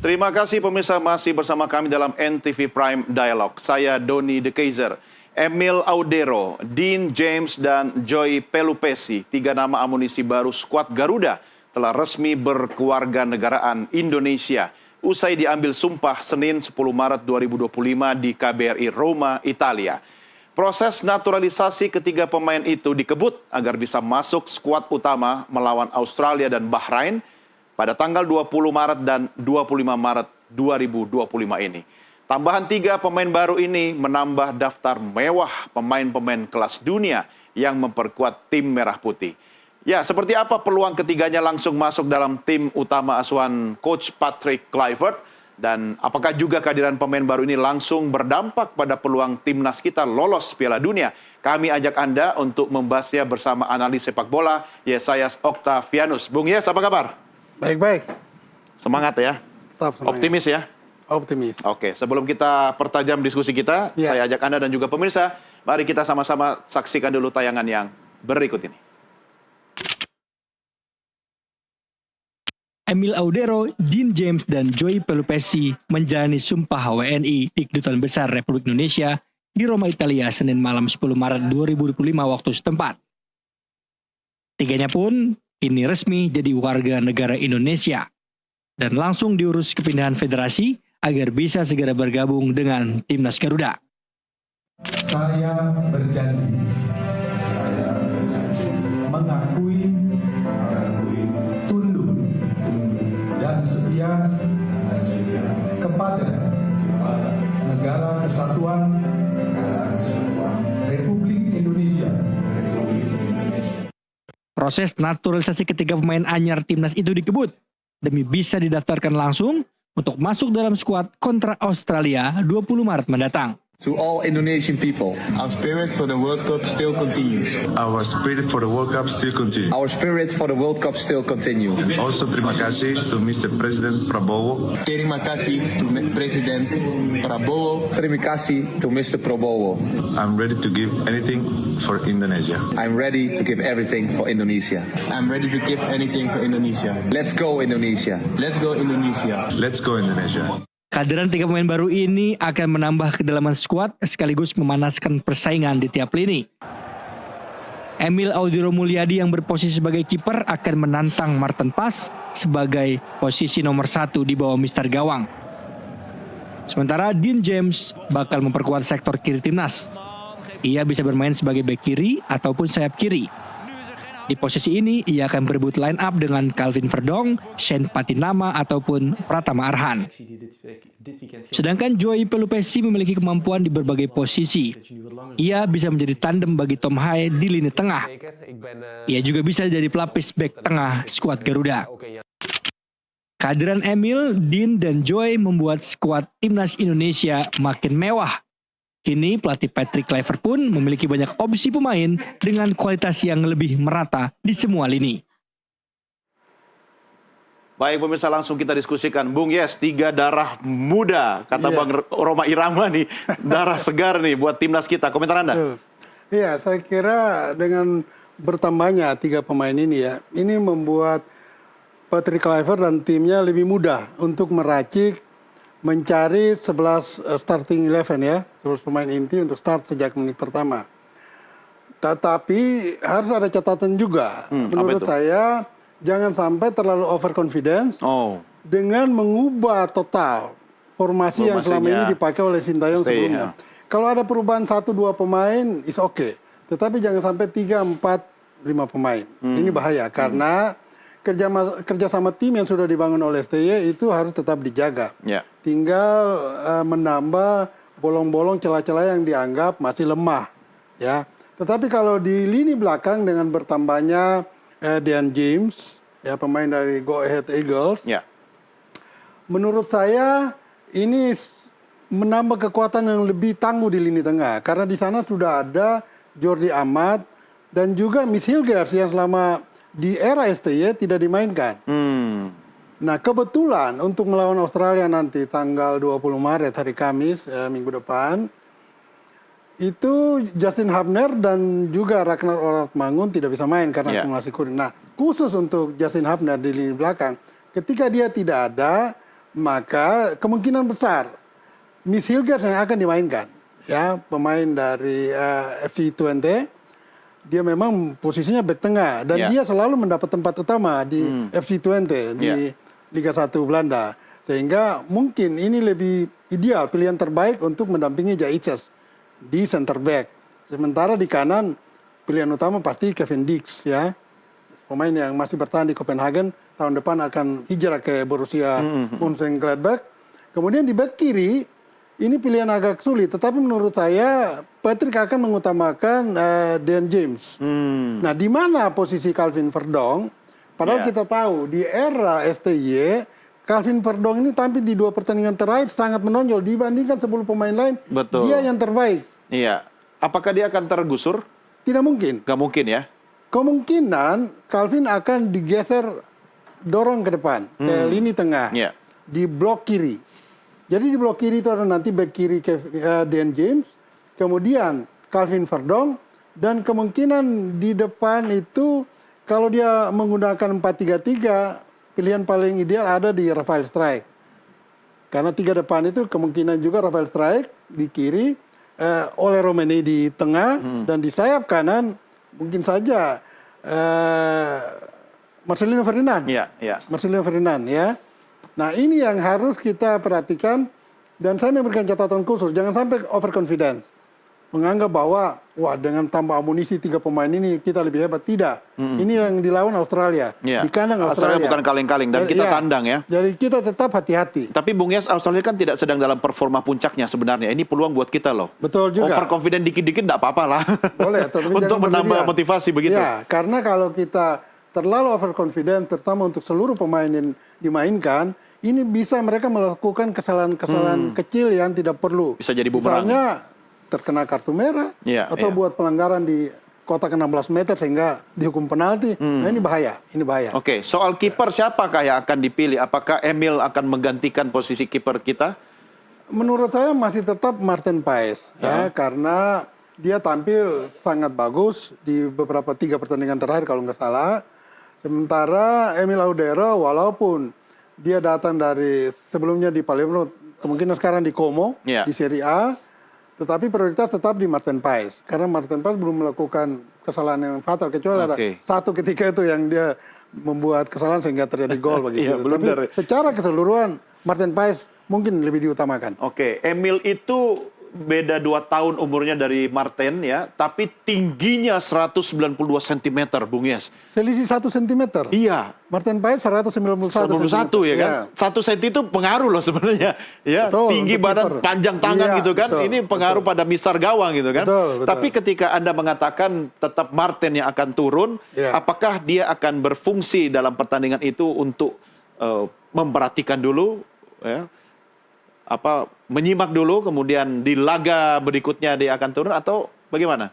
Terima kasih pemirsa masih bersama kami dalam NTV Prime Dialogue. Saya Doni De Keizer, Emil Audero, Dean James, dan Joy Pelupesi. 3 nama amunisi baru skuad Garuda telah resmi berkewarganegaraan Indonesia. Usai diambil sumpah Senin 10 Maret 2025 di KBRI Roma, Italia. Proses naturalisasi ketiga pemain itu dikebut agar bisa masuk skuad utama melawan Australia dan Bahrain pada tanggal 20 Maret dan 25 Maret 2025 ini. Tambahan 3 pemain baru ini menambah daftar mewah pemain-pemain kelas dunia yang memperkuat tim Merah Putih. Ya, seperti apa peluang ketiganya langsung masuk dalam tim utama asuhan Coach Patrick Kluivert? Dan apakah juga kehadiran pemain baru ini langsung berdampak pada peluang timnas kita lolos Piala Dunia? Kami ajak Anda untuk membahasnya bersama analis sepak bola, Yesayas Octavianus. Bung Yes, apa kabar? Baik-baik. Semangat ya? Tetap semangat. Optimis ya? Optimis. Oke, sebelum kita pertajam diskusi kita, saya ajak Anda dan juga pemirsa, mari kita sama-sama saksikan dulu tayangan yang berikut ini. Emil Audero, Dean James, dan Joy Pelupesi menjalani sumpah WNI di Kedutaan Besar Republik Indonesia di Roma, Italia, Senin malam 10 Maret 2025 waktu setempat. Tiganya pun kini resmi jadi warga negara Indonesia dan langsung diurus kepindahan federasi agar bisa segera bergabung dengan Timnas Garuda. Saya berjanji mengakui, tunduk, dan setia kepada Negara Kesatuan Republik Indonesia. Proses naturalisasi ketiga pemain anyar timnas itu dikebut demi bisa didaftarkan langsung untuk masuk dalam skuad kontra Australia 20 Maret mendatang. To all Indonesian people, our spirit for the World Cup still continues. Our spirit for the World Cup still continues. Our spirit for the World Cup still continue. Also, terima kasih to Mr. President Prabowo. Terima kasih to President Prabowo. Terima kasih to Mr. Prabowo. I'm ready to give anything for Indonesia. I'm ready to give everything for Indonesia. I'm ready to give anything for Indonesia. Let's go Indonesia. Let's go Indonesia. Let's go Indonesia. Kehadiran 3 pemain baru ini akan menambah kedalaman skuad sekaligus memanaskan persaingan di tiap lini. Emil Audero Mulyadi yang berposisi sebagai kiper akan menantang Martin Pas sebagai posisi nomor 1 di bawah Mister Gawang. Sementara Dean James bakal memperkuat sektor kiri timnas. Ia bisa bermain sebagai bek kiri ataupun sayap kiri. Di posisi ini, ia akan berebut line up dengan Calvin Verdong, Shane Patinama, ataupun Pratama Arhan. Sedangkan Joy Pelupesi memiliki kemampuan di berbagai posisi. Ia bisa menjadi tandem bagi Tom Hai di lini tengah. Ia juga bisa jadi pelapis bek tengah skuad Garuda. Kehadiran Emil, Dean, dan Joy membuat skuad timnas Indonesia makin mewah. Kini pelatih Patrick Kluivert pun memiliki banyak opsi pemain dengan kualitas yang lebih merata di semua lini. Baik pemirsa, langsung kita diskusikan. Bung Yes, 3 darah muda, kata Bang Roma Irama nih, darah segar nih buat timnas kita. Komentar Anda? Iya, saya kira dengan bertambahnya 3 pemain ini ya, ini membuat Patrick Kluivert dan timnya lebih mudah untuk meracik, mencari 11 starting 11 ya, 11 pemain inti untuk start sejak menit pertama. Tetapi harus ada catatan juga. Menurut saya, jangan sampai terlalu overconfidence dengan mengubah total formasi yang selama ini dipakai oleh Sintayong sebelumnya. Kalau ada perubahan 1-2 pemain, is okay. Tetapi jangan sampai 3, 4, 5 pemain. Ini bahaya karena kerjasama tim yang sudah dibangun oleh STY itu harus tetap dijaga. Tinggal menambah bolong-bolong celah-celah yang dianggap masih lemah. Ya. Tetapi kalau di lini belakang dengan bertambahnya Dean James, ya pemain dari Go Ahead Eagles, menurut saya ini menambah kekuatan yang lebih tangguh di lini tengah. Karena di sana sudah ada Jordi Amat dan juga Miss Hilgers yang selama di era STY tidak dimainkan. Nah kebetulan untuk melawan Australia nanti tanggal 20 Maret hari Kamis minggu depan, itu Justin Hubner dan juga Ragnar Ortmangun tidak bisa main karena akumulasi kuning. Nah khusus untuk Justin Hubner di lini belakang, ketika dia tidak ada, maka kemungkinan besar Miss Hilgers yang akan dimainkan, ya, pemain dari FC Twente. Dia memang posisinya bek tengah dan dia selalu mendapat tempat utama di FC Twente di Liga 1 Belanda, sehingga mungkin ini lebih ideal, pilihan terbaik untuk mendampingi Jaices di center back. Sementara di kanan pilihan utama pasti Kevin Dix, ya, pemain yang masih bertahan di Copenhagen, tahun depan akan hijrah ke Borussia Mönchengladbach. Kemudian di back kiri ini pilihan agak sulit, tetapi menurut saya Patrick akan mengutamakan Dan James. Nah, di mana posisi Calvin Verdong? Padahal kita tahu di era STY Calvin Verdong ini tampil di 2 pertandingan terakhir sangat menonjol dibandingkan 10 pemain lain. Betul. Dia yang terbaik. Iya. Apakah dia akan tergusur? Tidak mungkin. Gak mungkin ya? Kemungkinan Calvin akan digeser, dorong ke depan ke lini tengah di blok kiri. Jadi di blok kiri itu ada nanti back kiri Dan James, kemudian Calvin Verdong, dan kemungkinan di depan itu kalau dia menggunakan 4-3-3, pilihan paling ideal ada di Rafael Strijk. Karena 3 depan itu kemungkinan juga Rafael Strijk di kiri, Ole Romeni di tengah, dan di sayap kanan mungkin saja Marcelino Ferdinand. Marcelino Ferdinand, ya. Nah, ini yang harus kita perhatikan, dan saya memberikan catatan khusus, jangan sampai overconfidence. Menganggap bahwa, wah, dengan tambah amunisi 3 pemain ini kita lebih hebat. Tidak. Ini yang dilawan Australia. Di kandang Australia. Australia bukan kaleng-kaleng, dan kita tandang ya. Jadi kita tetap hati-hati. Tapi Bung Yes, Australia kan tidak sedang dalam performa puncaknya sebenarnya. Ini peluang buat kita loh. Betul juga. Overconfident dikit-dikit nggak apa-apa lah. Boleh. Untuk menambah motivasi begitu. Ya, karena kalau kita terlalu overconfident, terutama untuk seluruh pemain yang dimainkan, ini bisa mereka melakukan kesalahan-kesalahan kecil yang tidak perlu. Bisa jadi bumerang. Misalnya terkena kartu merah, atau buat pelanggaran di kotak 16 meter sehingga dihukum penalti. Nah, ini bahaya. Oke, soal kiper siapakah yang akan dipilih? Apakah Emil akan menggantikan posisi kiper kita? Menurut saya masih tetap Martin Paes, ya, karena dia tampil sangat bagus di beberapa 3 pertandingan terakhir kalau nggak salah. Sementara Emil Audero, walaupun dia datang dari sebelumnya di Palermo, kemungkinan sekarang di Como, di Serie A, tetapi prioritas tetap di Martin Paes. Karena Martin Paes belum melakukan kesalahan yang fatal, kecuali ada satu ketika itu yang dia membuat kesalahan sehingga terjadi gol begitu. Tapi secara keseluruhan Martin Paes mungkin lebih diutamakan. Oke, Emil itu beda 2 tahun umurnya dari Martin ya, tapi tingginya 192 cm, Bung Yes. Selisih 1 cm. Iya. Martin Paes 191 ya kan. 1 cm itu pengaruh loh sebenarnya. Ya, betul, tinggi badan, panjang tangan gitu kan. Betul, ini pengaruh pada mistar gawang gitu kan. Betul. Tapi ketika Anda mengatakan tetap Martin yang akan turun, apakah dia akan berfungsi dalam pertandingan itu untuk memperhatikan dulu ya? Menyimak dulu, kemudian di laga berikutnya dia akan turun, atau bagaimana?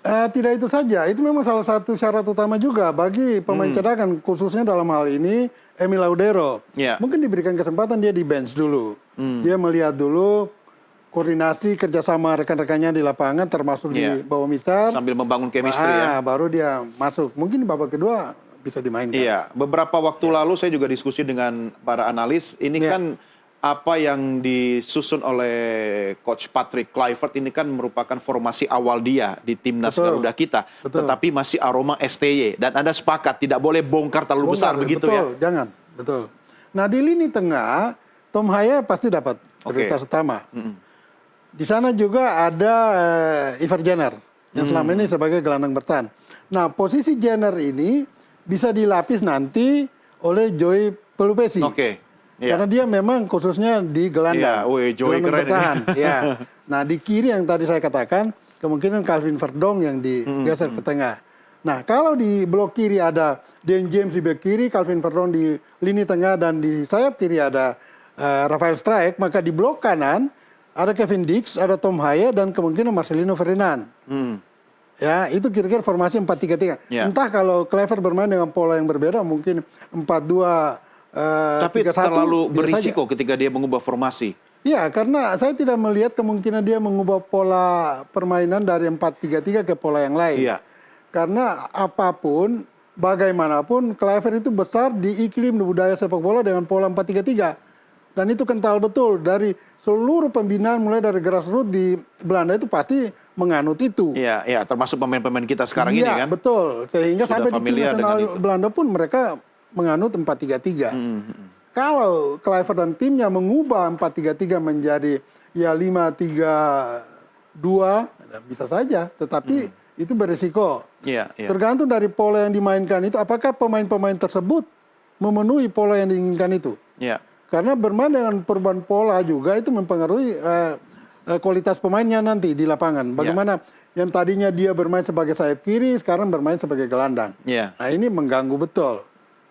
Tidak itu saja, itu memang salah satu syarat utama juga bagi pemain cadangan, khususnya dalam hal ini Emil Audero. Mungkin diberikan kesempatan dia di bench dulu. Dia melihat dulu koordinasi kerjasama rekan-rekannya di lapangan, termasuk di bawah mistar. Sambil membangun chemistry ya. Baru dia masuk, mungkin babak kedua bisa dimainkan. Iya, beberapa waktu lalu saya juga diskusi dengan para analis, ini kan apa yang disusun oleh Coach Patrick Kluivert ini kan merupakan formasi awal dia di timnas Garuda kita. Tetapi masih aroma STY. Dan Anda sepakat tidak boleh bongkar terlalu besar begitu ya? Jangan. Betul. Nah, di lini tengah, Tom Haya pasti dapat prioritas utama. Di sana juga ada Ivar Jenner yang selama ini sebagai gelandang bertahan. Nah, posisi Jenner ini bisa dilapis nanti oleh Joey Pelupesi. Karena dia memang khususnya di gelandang, gelandang bertahan. Nah, di kiri yang tadi saya katakan, kemungkinan Calvin Verdong yang digeser ke tengah. Nah, kalau di blok kiri ada Dan James di back kiri, Calvin Verdong di lini tengah, dan di sayap kiri ada Rafael Strijk, maka di blok kanan ada Kevin Dix, ada Tom Haya, dan kemungkinan Marcelino Ferdinand. Ya, itu kira-kira formasi 4-3-3. Entah kalau Kluivert bermain dengan pola yang berbeda, mungkin 4-2. Tapi terlalu berisiko ketika dia mengubah formasi. Iya, karena saya tidak melihat kemungkinan dia mengubah pola permainan dari 4-3-3 ke pola yang lain. Karena apapun, bagaimanapun, Kluivert itu besar di iklim budaya sepak bola dengan pola 4-3-3. Dan itu kental betul dari seluruh pembinaan mulai dari grassroots di Belanda itu pasti menganut itu. Iya, iya, termasuk pemain-pemain kita sekarang ini kan. Betul. Sehingga Sudah sampai di tim familiar nasional dengan itu. Belanda pun mereka menganut 4-3-3. Kalau Kluivert dan timnya mengubah 4-3-3 menjadi ya 5-3-2, bisa saja. Tetapi itu berisiko. Iya, iya. Tergantung dari pola yang dimainkan itu, apakah pemain-pemain tersebut memenuhi pola yang diinginkan itu. Iya. Karena bermain dengan perubahan pola juga itu mempengaruhi kualitas pemainnya nanti di lapangan. Bagaimana yang tadinya dia bermain sebagai sayap kiri, sekarang bermain sebagai gelandang. Iya. Nah ini mengganggu betul.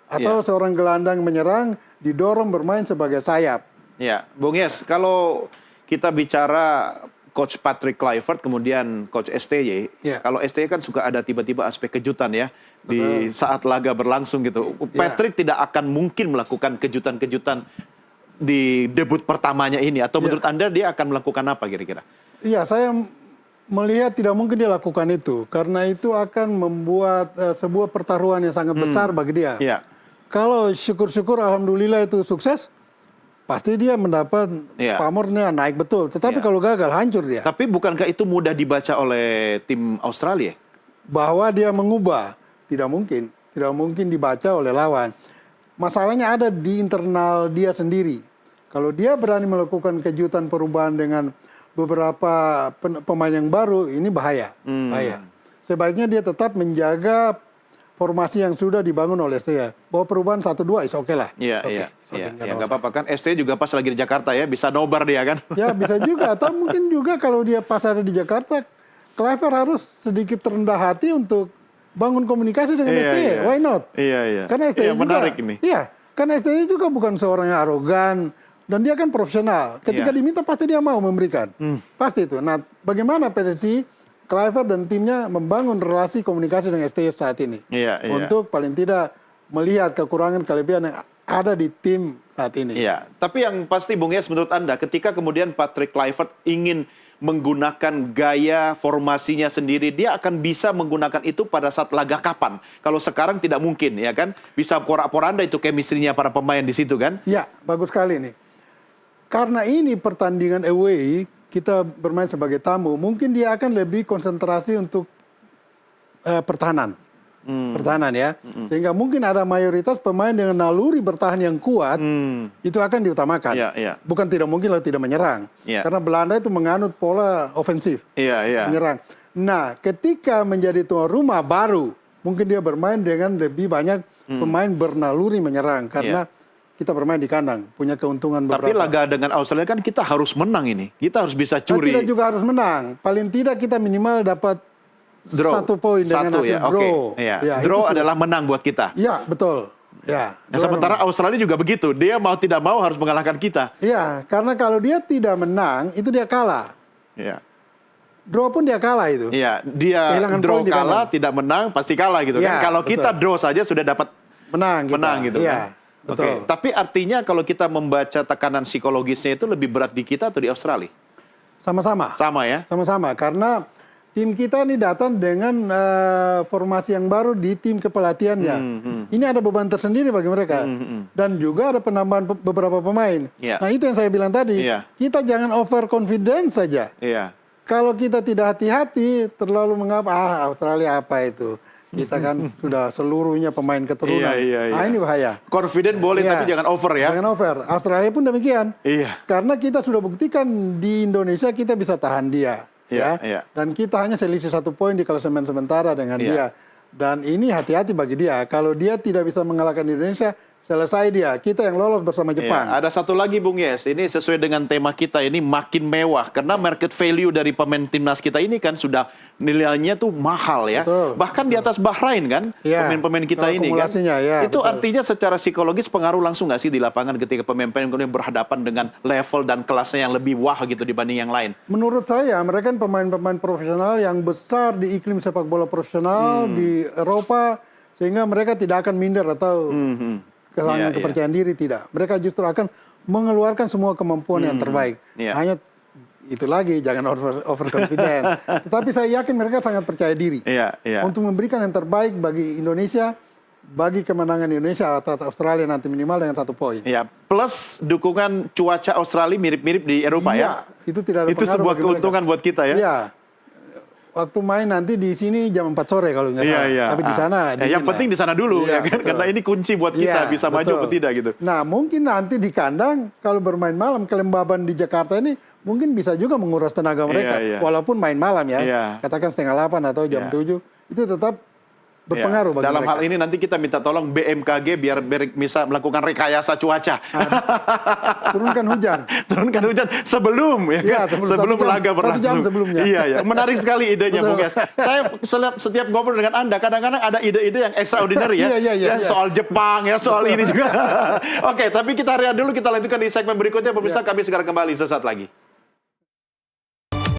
Atau seorang gelandang menyerang, didorong bermain sebagai sayap. Ya, Bung Yes, kalau kita bicara Coach Patrick Kluivert, kemudian Coach STY, Ya. kalau STY kan suka ada tiba-tiba aspek kejutan ya, di saat laga berlangsung gitu. Patrick tidak akan mungkin melakukan kejutan-kejutan di debut pertamanya ini, atau menurut Anda dia akan melakukan apa kira-kira? Iya, saya melihat tidak mungkin dia lakukan itu. Karena itu akan membuat sebuah pertaruhan yang sangat besar bagi dia. Iya. Kalau syukur-syukur alhamdulillah itu sukses, pasti dia mendapat pamornya naik betul. Tetapi kalau gagal hancur dia. Tapi bukankah itu mudah dibaca oleh tim Australia? Bahwa dia mengubah, tidak mungkin dibaca oleh lawan. Masalahnya ada di internal dia sendiri. Kalau dia berani melakukan kejutan perubahan dengan beberapa pemain yang baru, ini bahaya. Bahaya. Sebaiknya dia tetap menjaga formasi yang sudah dibangun oleh STY. Bahwa perubahan 1-2 is oke lah. Iya, It's iya. okay. Ya, nggak apa-apa kan. STY juga pas lagi di Jakarta ya, bisa nobar dia kan. Ya bisa juga. Atau mungkin juga kalau dia pas ada di Jakarta, Kluivert harus sedikit rendah hati untuk bangun komunikasi dengan STY. Why not? Iya, iya. Karena STY juga, menarik ini. Iya, karena STY juga bukan seorang yang arogan. Dan dia kan profesional. Ketika diminta pasti dia mau memberikan. Pasti itu. Nah, bagaimana PSSI, Kluivert dan timnya membangun relasi komunikasi dengan STY saat ini. Iya, iya. Untuk paling tidak melihat kekurangan kelebihan yang ada di tim saat ini. Iya, tapi yang pasti Bung Yes, menurut Anda ketika kemudian Patrick Kluivert ingin menggunakan gaya formasinya sendiri, dia akan bisa menggunakan itu pada saat laga kapan? Kalau sekarang tidak mungkin, ya kan? Bisa porak-poranda itu chemistry-nya para pemain di situ kan? Ya, bagus sekali nih. Karena ini pertandingan away, kita bermain sebagai tamu, mungkin dia akan lebih konsentrasi untuk pertahanan. Pertahanan ya. Sehingga mungkin ada mayoritas pemain dengan naluri bertahan yang kuat, itu akan diutamakan. Iya, iya. Bukan tidak mungkin lah tidak menyerang. Iya. Karena Belanda itu menganut pola ofensif. Iya, iya. Menyerang. Nah, ketika menjadi tuan rumah baru, mungkin dia bermain dengan lebih banyak pemain bernaluri menyerang. Karena kita bermain di kandang, punya keuntungan beberapa. Tapi laga dengan Australia kan kita harus menang ini. Kita harus bisa curi. Kita juga harus menang. Paling tidak kita minimal dapat Draw. 1 poin dengan hasil ya, draw. oke. Iya. Ya, Draw itu adalah menang buat kita. Iya, betul. Ya. Nah, sementara Australia juga begitu. Dia mau tidak mau harus mengalahkan kita. Iya, karena kalau dia tidak menang, itu dia kalah. Iya. Draw pun dia kalah itu. Iya, dia Kehilangan draw poin di kalah, kandang. tidak menang, pasti kalah gitu Iya, kan. Kalau betul. kita draw saja sudah dapat Menang gitu Iya, kan. betul. Oke, tapi artinya kalau kita membaca tekanan psikologisnya itu lebih berat di kita atau di Australia? Sama-sama. Sama ya? Sama-sama, karena tim kita ini datang dengan formasi yang baru di tim kepelatihannya. Ini ada beban tersendiri bagi mereka. Dan juga ada penambahan beberapa pemain. Iya. Nah itu yang saya bilang tadi, Iya. kita jangan overconfident saja. Iya. Kalau kita tidak hati-hati, terlalu mengapa, Australia apa itu? Kita kan sudah seluruhnya pemain keturunan. Iya. Nah ini bahaya. Confident boleh Iya. tapi jangan over ya. Jangan over. Australia pun demikian. Iya. Karena kita sudah buktikan di Indonesia kita bisa tahan dia. Iya, Ya. iya. Dan kita hanya selisih 1 poin di klasemen sementara dengan Iya. dia. Dan ini hati-hati bagi dia. Kalau dia tidak bisa mengalahkan Indonesia, selesai dia. Kita yang lolos bersama Jepang. Iya, ada satu lagi Bung Yes, ini sesuai dengan tema kita ini makin mewah karena market value dari pemain timnas kita ini kan sudah nilainya tuh mahal ya. Betul, Bahkan di atas Bahrain kan Iya, pemain-pemain kita kalau ini kan. akumulasinya, ya, Itu betul. artinya secara psikologis pengaruh langsung nggak sih di lapangan ketika pemain-pemain kemudian berhadapan dengan level dan kelasnya yang lebih wah gitu dibanding yang lain. Menurut saya, mereka kan pemain-pemain profesional yang besar di iklim sepak bola profesional di Eropa, sehingga mereka tidak akan minder atau kehilangan Iya, kepercayaan diri, tidak. Mereka justru akan mengeluarkan semua kemampuan yang terbaik. Iya. Hanya itu lagi, jangan overconfident. Tetapi saya yakin mereka sangat percaya diri Iya, iya. untuk memberikan yang terbaik bagi Indonesia bagi kemenangan Indonesia atas Australia nanti minimal dengan 1 poin. Ya, plus dukungan cuaca Australia mirip-mirip di Eropa ya. Itu tidak ada Itu pengaruh sebuah bagi keuntungan mereka. buat kita ya. Iya. Waktu main nanti di sini jam 4 sore kalau nggak salah. Iya. Tapi di sana Yang penting di sana dulu Iya, ya kan, betul. karena ini kunci buat kita Iya, bisa maju betul. atau tidak gitu. Nah, mungkin nanti di kandang kalau bermain malam kelembaban di Jakarta ini mungkin bisa juga menguras tenaga mereka Iya. walaupun main malam ya. Iya. Katakan 7:30 atau jam Iya. 7 itu tetap berpengaruh Ya, bagi dalam mereka. hal ini nanti kita minta tolong BMKG biar bisa melakukan rekayasa cuaca. Turunkan hujan. Turunkan hujan sebelum ya Iya, kan? sebelum sebelum 1 jam, laga 1 jam berlangsung. sebelumnya. Iya. Menarik sekali idenya Betul. Bung Es. Saya setiap ngobrol dengan Anda kadang-kadang ada ide-ide yang extraordinary ya. Iya. Ya, soal Jepang ya, soal ini juga. Oke, tapi kita rehat dulu, kita lanjutkan di segmen berikutnya. Pemirsa, kami segera kembali sesaat lagi.